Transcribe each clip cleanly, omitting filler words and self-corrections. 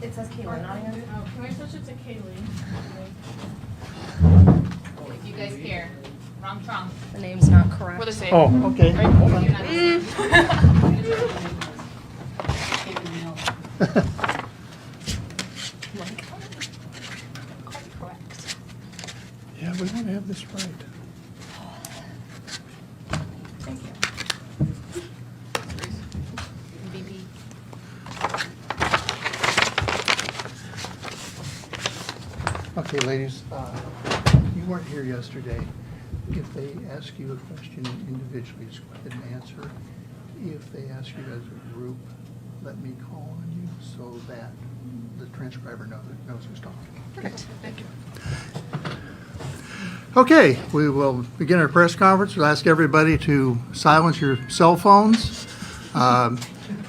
It says Kayla, not Andrew. Oh, can I switch it to Kaylee? If you guys care. Wrong trunk. The name's not correct. We're the same. Oh, okay. Hold on. You're not the same. Yeah, we want to have this right. Thank you. VP. Okay, ladies, you weren't here yesterday. If they ask you a question individually, just go ahead and answer. If they ask you as a group, let me call on you so that the transcriber knows who's talking. Perfect. Thank you. Okay, we will begin our press conference. We'll ask everybody to silence your cell phones.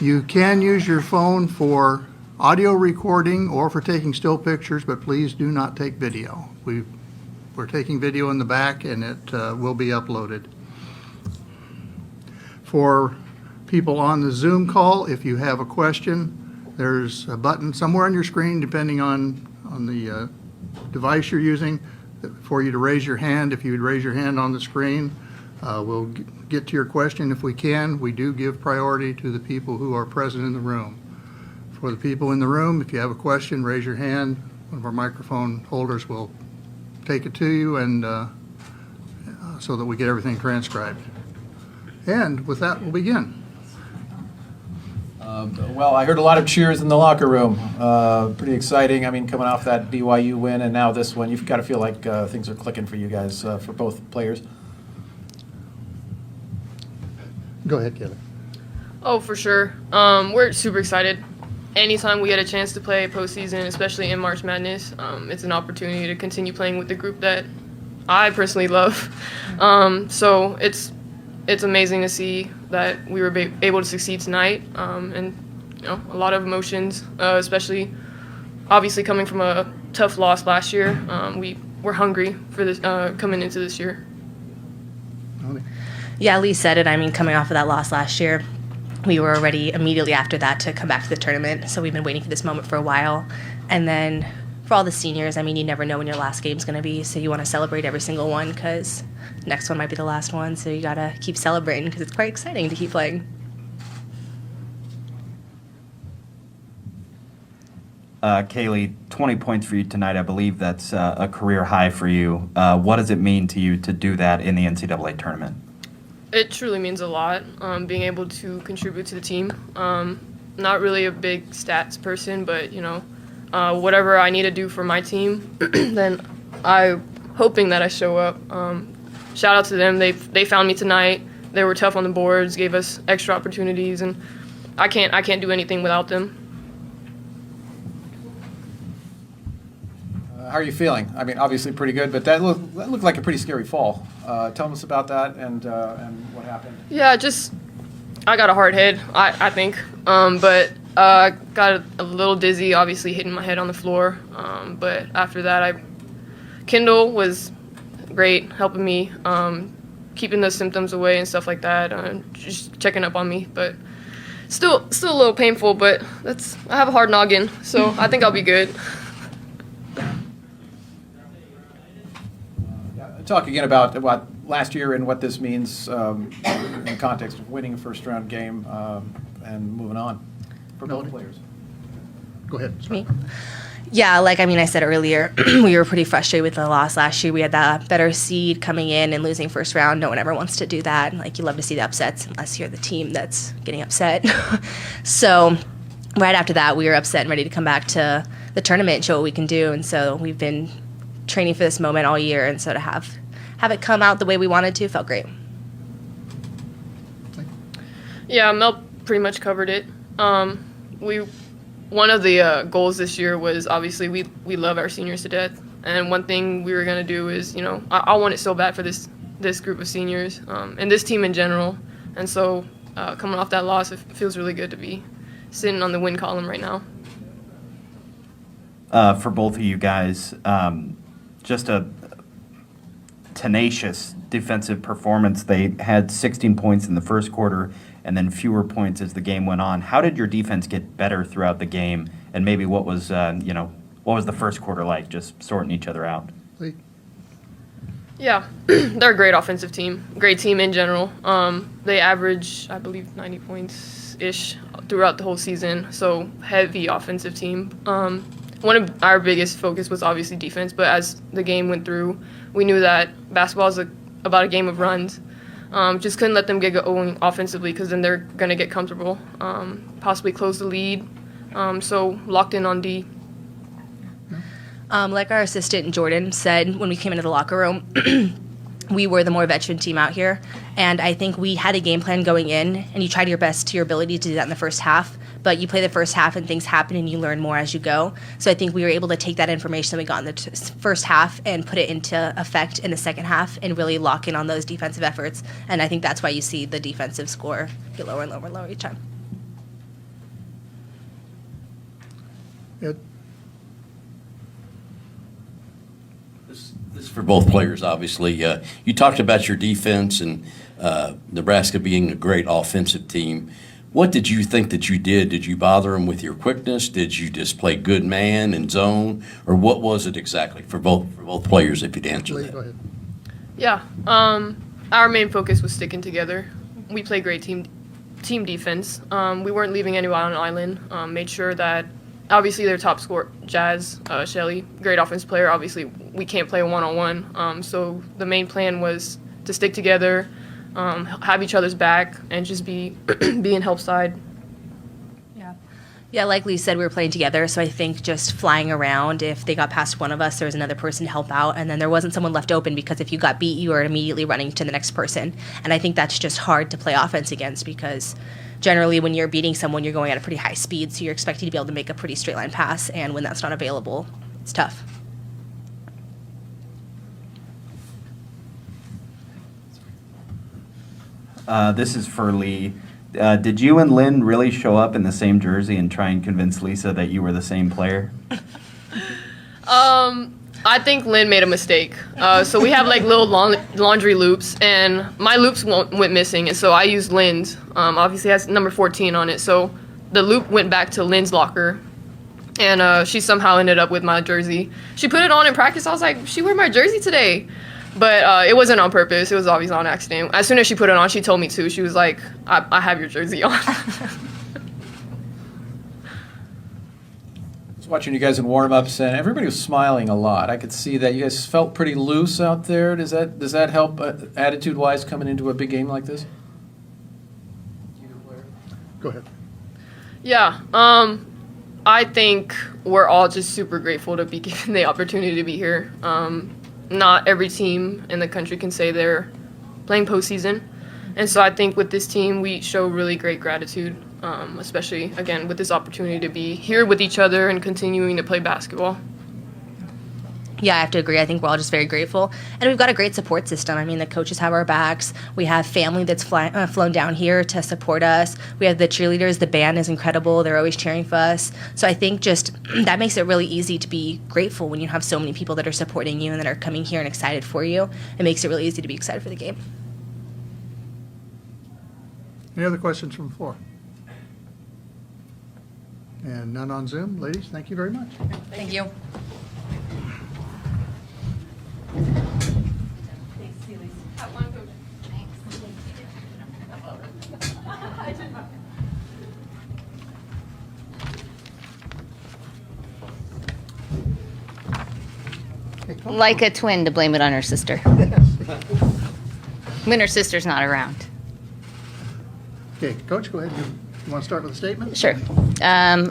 You can use your phone for audio recording or for taking still pictures, but please do not take video. We're taking video in the back, and it will be uploaded. For people on the Zoom call, if you have a question, there's a button somewhere on your screen, depending on the device you're using, for you to raise your hand. If you would raise your hand on the screen, we'll get to your question if we can. We do give priority to the people who are present in the room. For the people in the room, if you have a question, raise your hand. One of our microphone holders will take it to you, and so that we get everything transcribed. And with that, we'll begin. Well, I heard a lot of cheers in the locker room. Pretty exciting. I mean, coming off that BYU win and now this one, you've got to feel like things are clicking for you guys, for both players. Go ahead, Kelly. Oh, for sure. We're super excited. Anytime we get a chance to play postseason, especially in March Madness, it's an opportunity to continue playing with the group that I personally love. So it's amazing to see that we were able to succeed tonight, and a lot of emotions, especially obviously coming from a tough loss last year. We're hungry for this coming into this year. Yeah, Lee said it. I mean, coming off of that loss last year, we were ready immediately after that to come back to the tournament. So we've been waiting for this moment for a while. And then for all the seniors, I mean, you never know when your last game's going to be. So you want to celebrate every single one because next one might be the last one. So you got to keep celebrating because it's quite exciting to keep playing. Kaylee, 20 points for you tonight. I believe that's a career high for you. What does it mean to you to do that in the NCAA tournament? It truly means a lot, being able to contribute to the team. Not really a big stats person, but, whatever I need to do for my team, then I'm hoping that I show up. Shout out to them. They found me tonight. They were tough on the boards, gave us extra opportunities, and I can't do anything without them. How are you feeling? I mean, obviously pretty good, but that looked like a pretty scary fall. Tell us about that and what happened. Yeah, I got a hard head, I think, but got a little dizzy, obviously hitting my head on the floor. But after that, Kendall was great, helping me, keeping the symptoms away and stuff like that, just checking up on me. But still a little painful, but I have a hard noggin, so I think I'll be good. Talk again about what last year and what this means in the context of winning a first-round game and moving on for both players. Go ahead. Me? Yeah, I said earlier, we were pretty frustrated with the loss last year. We had that better seed coming in and losing first round. No one ever wants to do that. You love to see the upsets unless you're the team that's getting upset. So right after that, we were upset and ready to come back to the tournament and show what we can do. And so we've been training for this moment all year, and so to have it come out the way we wanted to felt great. Yeah, Mel pretty much covered it. One of the goals this year was obviously we love our seniors to death, and one thing we were gonna do is I want it so bad for this group of seniors and this team in general, and so coming off that loss, it feels really good to be sitting on the win column right now. For both of you guys, just a tenacious defensive performance. They had 16 points in the first quarter and then fewer points as the game went on. How did your defense get better throughout the game, and maybe what was what was the first quarter like, just sorting each other out? Lee? Yeah, they're a great offensive team, great team in general. They average, I believe, 90 points-ish throughout the whole season, so heavy offensive team. One of our biggest focus was obviously defense, but as the game went through, we knew that basketball is about a game of runs. Just couldn't let them get going offensively because then they're going to get comfortable, possibly close the lead. So locked in on D. Like our assistant Jordan said when we came into the locker room, we were the more veteran team out here. And I think we had a game plan going in, and you tried your best to your ability to do that in the first half. But you play the first half and things happen and you learn more as you go. So I think we were able to take that information that we got in the first half and put it into effect in the second half and really lock in on those defensive efforts. And I think that's why you see the defensive score get lower and lower and lower each time. Ed? This is for both players, obviously. You talked about your defense and Nebraska being a great offensive team. What did you think that you did? Did you bother them with your quickness? Did you just play good man and zone? Or what was it exactly for both players, if you'd answer Lee, that? go ahead. Yeah, our main focus was sticking together. We played great team defense. We weren't leaving anyone on an island. Made sure that obviously their top scorer, Jazz, Shelley, great offense player. Obviously, we can't play one-on-one. So the main plan was to stick together, have each other's back, and just be in help side. Yeah, like Lee said, we were playing together, so I think just flying around, if they got past one of us, there was another person to help out, and then there wasn't someone left open because if you got beat, you were immediately running to the next person. And I think that's just hard to play offense against because generally when you're beating someone, you're going at a pretty high speed, so you're expected to be able to make a pretty straight line pass, and when that's not available, it's tough. This is for Lee. Did you and Lynn really show up in the same jersey and try and convince Lisa that you were the same player? I think Lynn made a mistake. So we have like little laundry loops, and my loops went missing, and so I used Lynn's. Obviously, it has number 14 on it, so the loop went back to Lynn's locker, and she somehow ended up with my jersey. She put it on in practice. I was like, she wore my jersey today. But it wasn't on purpose. It was obviously on accident. As soon as she put it on, she told me to. She was like, I have your jersey on. I was watching you guys in warm-ups, and everybody was smiling a lot. I could see that you guys felt pretty loose out there. Does that help attitude-wise coming into a big game like this? Go ahead. Yeah. I think we're all just super grateful to be given the opportunity to be here. Not every team in the country can say they're playing postseason. And so I think with this team, we show really great gratitude, especially, again, with this opportunity to be here with each other and continuing to play basketball. Yeah, I have to agree. I think we're all just very grateful. And we've got a great support system. I mean, the coaches have our backs. We have family that's flown down here to support us. We have the cheerleaders. The band is incredible. They're always cheering for us. So I think just that makes it really easy to be grateful when you have so many people that are supporting you and that are coming here and excited for you. It makes it really easy to be excited for the game. Any other questions from the floor? And none on Zoom. Ladies, thank you very much. Thank you. Like a twin to blame it on her sister. When her sister's not around. Okay, Coach, go ahead. You want to start with a statement? Sure.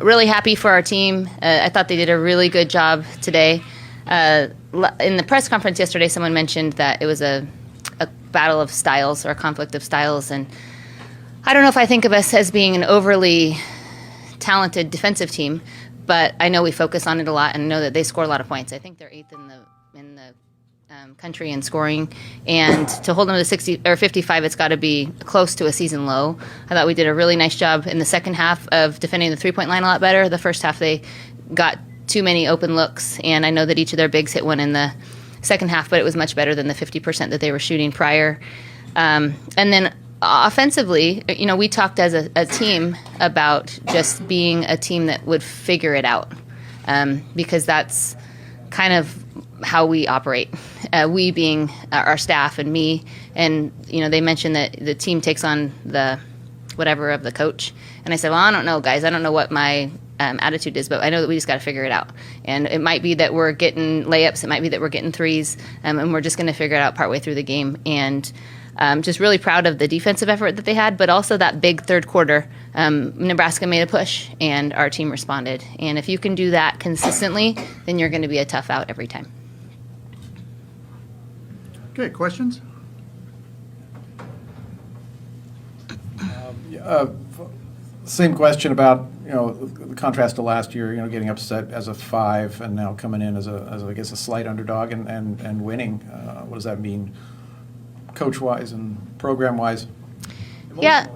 Really happy for our team. I thought they did a really good job today. In the press conference yesterday, someone mentioned that it was a battle of styles or a conflict of styles. And I don't know if I think of us as being an overly talented defensive team, but I know we focus on it a lot and know that they score a lot of points. I think they're eighth in the country in scoring, and to hold them to 60 or 55, it's got to be close to a season low. I thought we did a really nice job in the second half of defending the three-point line a lot better. The first half they got too many open looks, and I know that each of their bigs hit one in the second half, but it was much better than the 50% that they were shooting prior. And then offensively, we talked as a team about just being a team that would figure it out, because that's kind of how we operate. We being our staff and me, and they mentioned that the team takes on the whatever of the coach. And I said, well, I don't know, guys. I don't know what my attitude is, but I know that we just got to figure it out. And it might be that we're getting layups. It might be that we're getting threes, and we're just going to figure it out partway through the game. And just really proud of the defensive effort that they had, but also that big third quarter. Nebraska made a push, and our team responded. And if you can do that consistently, then you're going to be a tough out every time. Okay, questions? Same question about, the contrast to last year, getting upset as a 5 and now coming in as I guess, a slight underdog and winning. What does that mean coach-wise and program-wise? Yeah,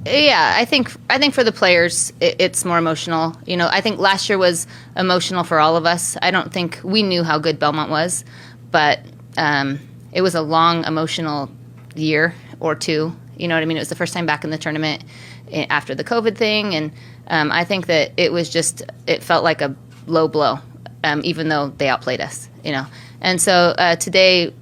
I think for the players, it's more emotional. I think last year was emotional for all of us. I don't think we knew how good Belmont was, but it was a long emotional year or two. You know what I mean? It was the first time back in the tournament after the COVID thing, and I think that it felt like a low blow, even though they outplayed us, And so today,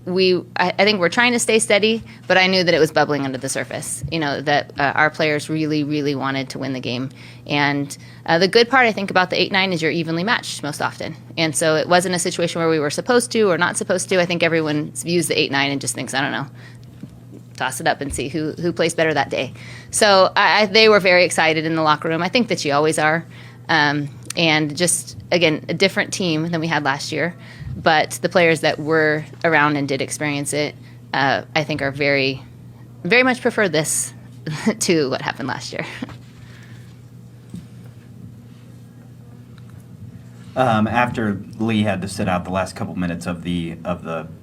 I think we're trying to stay steady, but I knew that it was bubbling under the surface, that our players really, really wanted to win the game. And the good part, I think, about the 8-9 is you're evenly matched most often. And so it wasn't a situation where we were supposed to or not supposed to. I think everyone views the 8-9 and just thinks, I don't know, toss it up and see who plays better that day. So they were very excited in the locker room. I think that you always are. And just, again, a different team than we had last year. But the players that were around and did experience it, I think are very, very much prefer this to what happened last year. After Lee had to sit out the last couple minutes of the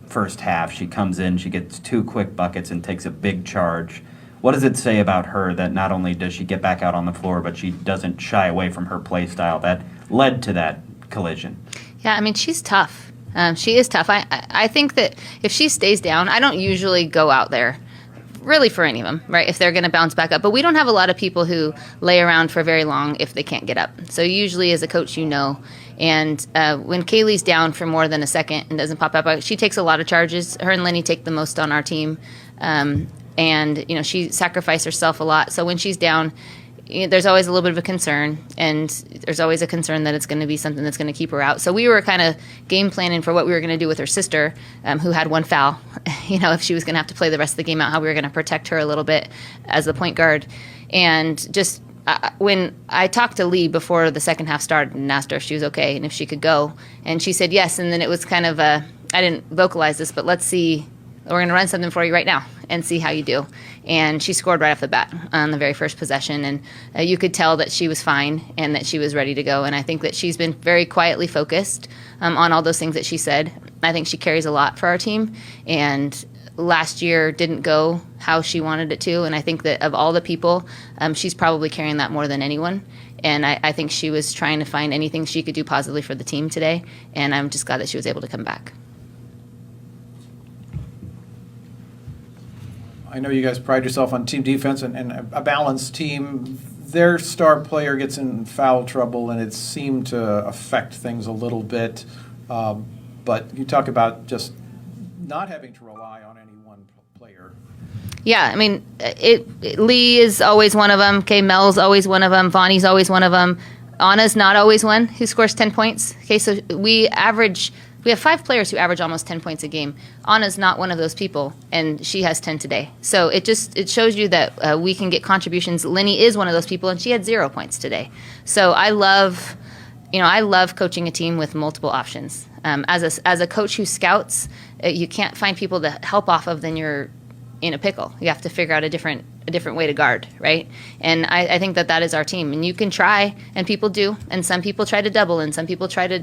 first half, she comes in, she gets 2 quick buckets and takes a big charge. What does it say about her that not only does she get back out on the floor, but she doesn't shy away from her play style that led to that collision? Yeah, I mean, she's tough. She is tough. I think that if she stays down, I don't usually go out there really for any of them, right, if they're going to bounce back up. But we don't have a lot of people who lay around for very long if they can't get up. So usually as a coach, And when Kaylee's down for more than a second and doesn't pop up, she takes a lot of charges. Her and Lenny take the most on our team. And she sacrificed herself a lot. So when she's down, there's always a little bit of a concern, and there's always a concern that it's going to be something that's going to keep her out. So we were kind of game planning for what we were going to do with her sister, who had 1 foul. If she was going to have to play the rest of the game out, how we were going to protect her a little bit as the point guard. And just when I talked to Lee before the second half started and asked her if she was okay and if she could go, and she said yes. And then it was kind of I didn't vocalize this, but let's see. We're going to run something for you right now and see how you do. And she scored right off the bat on the very first possession. And you could tell that she was fine and that she was ready to go. And I think that she's been very quietly focused on all those things that she said. I think she carries a lot for our team. And last year didn't go how she wanted it to. And I think that of all the people, she's probably carrying that more than anyone. And I think she was trying to find anything she could do positively for the team today. And I'm just glad that she was able to come back. I know you guys pride yourself on team defense and a balanced team. Their star player gets in foul trouble, and it seemed to affect things a little bit. But you talk about just not having to rely on any one player. Yeah, I mean, Lee is always one of them. Okay, Mel's always one of them. Vonnie's always one of them. Anna's not always one who scores 10 points. Okay, so we have 5 players who average almost 10 points a game. Anna's not one of those people, and she has 10 today. So it shows you that we can get contributions. Lenny is one of those people, and she had 0 points today. So I love coaching a team with multiple options. As a coach who scouts, you can't find people to help off of, then you're in a pickle. You have to figure out a different way to guard, right? And I think that is our team. And you can try, and people do, and some people try to double, and some people try to,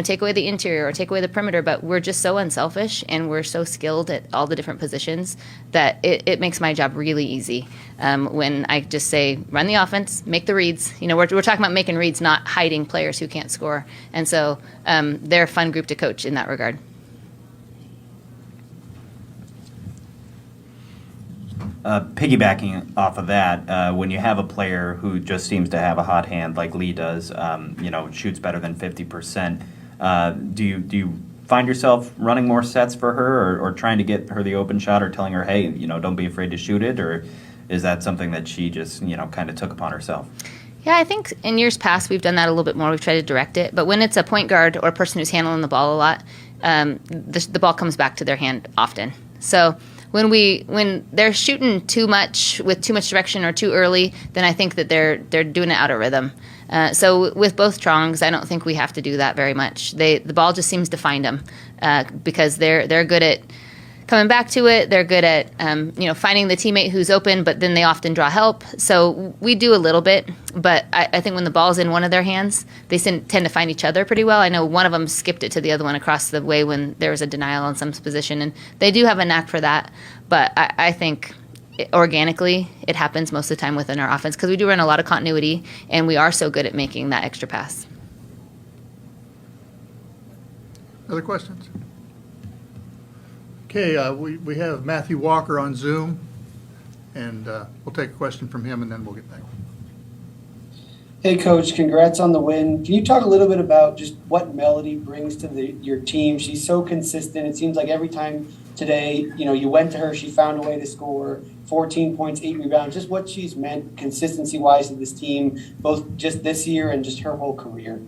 take away the interior or take away the perimeter, but we're just so unselfish, and we're so skilled at all the different positions that it makes my job really easy when I just say, run the offense, make the reads. We're talking about making reads, not hiding players who can't score. And so they're a fun group to coach in that regard. piggybacking off of that, when you have a player who just seems to have a hot hand like Lee does, shoots better than 50%, do you find yourself running more sets for her, or trying to get her the open shot, or telling her, hey, don't be afraid to shoot it, or is that something that she just kind of took upon herself? Yeah, I think in years past we've done that a little bit more. We've tried to direct it, but when it's a point guard or a person who's handling the ball a lot, the ball comes back to their hand often. So when they're shooting too much with too much direction or too early, then I think that they're doing it out of rhythm. So with both Trongs, I don't think we have to do that very much. The ball just seems to find them because they're good at coming back to it. They're good at finding the teammate who's open, but then they often draw help. So we do a little bit, but I think when the ball's in one of their hands, they tend to find each other pretty well. I know one of them skipped it to the other one across the way when there was a denial on some position, and they do have a knack for that. But I think organically it happens most of the time within our offense because we do run a lot of continuity, and we are so good at making that extra pass. Other questions? Okay, we have Matthew Walker on Zoom, and we'll take a question from him, and then we'll get back. Hey, Coach, congrats on the win. Can you talk a little bit about just what Melody brings to your team? She's so consistent. It seems like every time today, you went to her, she found a way to score 14 points, 8 rebounds. Just what she's meant consistency-wise to this team, both just this year and just her whole career.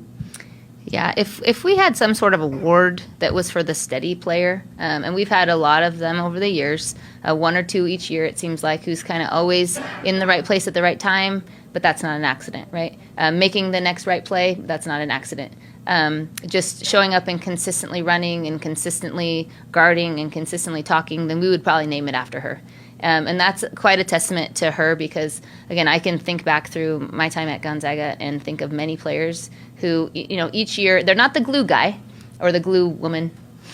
Yeah, if we had some sort of award that was for the steady player, and we've had a lot of them over the years, 1 or 2 each year, it seems like, who's kind of always in the right place at the right time, but that's not an accident, right? Making the next right play, that's not an accident. Just showing up and consistently running and consistently guarding and consistently talking, then we would probably name it after her. And that's quite a testament to her because, again, I can think back through my time at Gonzaga and think of many players who, each year, they're not the glue guy or the glue woman,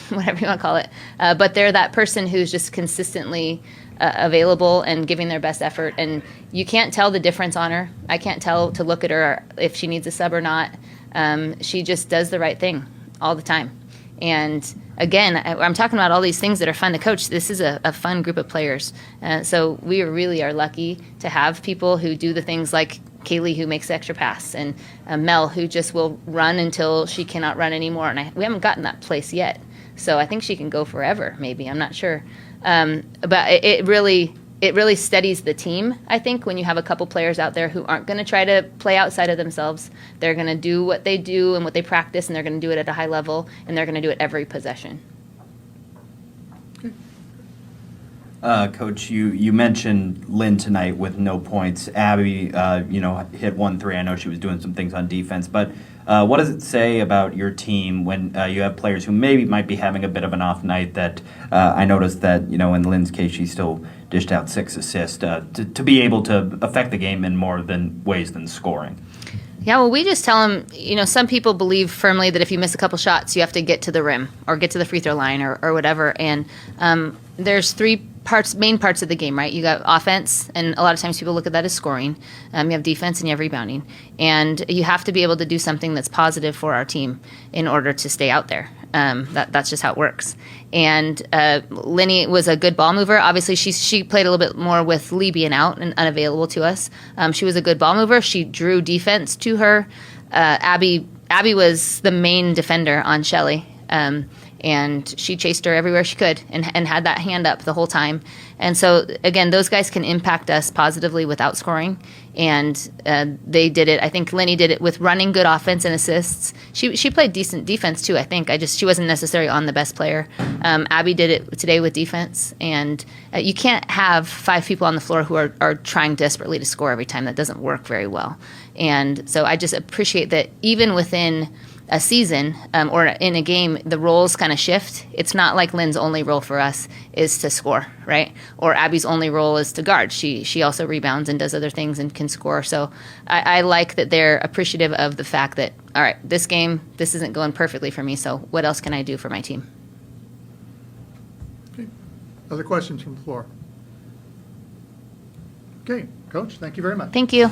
whatever you want to call it, but they're that person who's just consistently available and giving their best effort. And you can't tell the difference on her. I can't tell to look at her if she needs a sub or not. She just does the right thing all the time. And again, I'm talking about all these things that are fun to coach. This is a fun group of players. So we really are lucky to have people who do the things like Kaylee, who makes the extra pass, and Mel, who just will run until she cannot run anymore. And we haven't gotten that place yet. So I think she can go forever, maybe. I'm not sure. But it really steadies the team, I think, when you have a couple players out there who aren't going to try to play outside of themselves. They're going to do what they do and what they practice, and they're going to do it at a high level, and they're going to do it every possession. Coach, you mentioned Lynn tonight with no points. Abby, hit 1 3. I know she was doing some things on defense, but what does it say about your team when you have players who maybe might be having a bit of an off night? That I noticed that in Lynn's case, she still dished out 6 assists to be able to affect the game in more ways than scoring. Yeah, well, we just tell them, some people believe firmly that if you miss a couple shots, you have to get to the rim or get to the free throw line or whatever. And there's 3 main parts of the game, right? You got offense, and a lot of times people look at that as scoring. You have defense and you have rebounding. And you have to be able to do something that's positive for our team in order to stay out there. That's just how it works. And Lenny was a good ball mover. Obviously, she played a little bit more with Lee being out and unavailable to us. She was a good ball mover. She drew defense to her. Abby was the main defender on Shelley. And she chased her everywhere she could and had that hand up the whole time. And so, again, those guys can impact us positively without scoring. And they did it. I think Lenny did it with running good offense and assists. She played decent defense, too, I think. She wasn't necessarily on the best player. Abby did it today with defense. And you can't have 5 people on the floor who are trying desperately to score every time. That doesn't work very well. And so I just appreciate that even within a season or in a game, the roles kind of shift. It's not like Lynn's only role for us is to score, right? Or Abby's only role is to guard. She also rebounds and does other things and can score. So I like that they're appreciative of the fact that, all right, this game, this isn't going perfectly for me, so what else can I do for my team? Okay. Other questions from the floor? Okay, Coach, thank you very much. Thank you.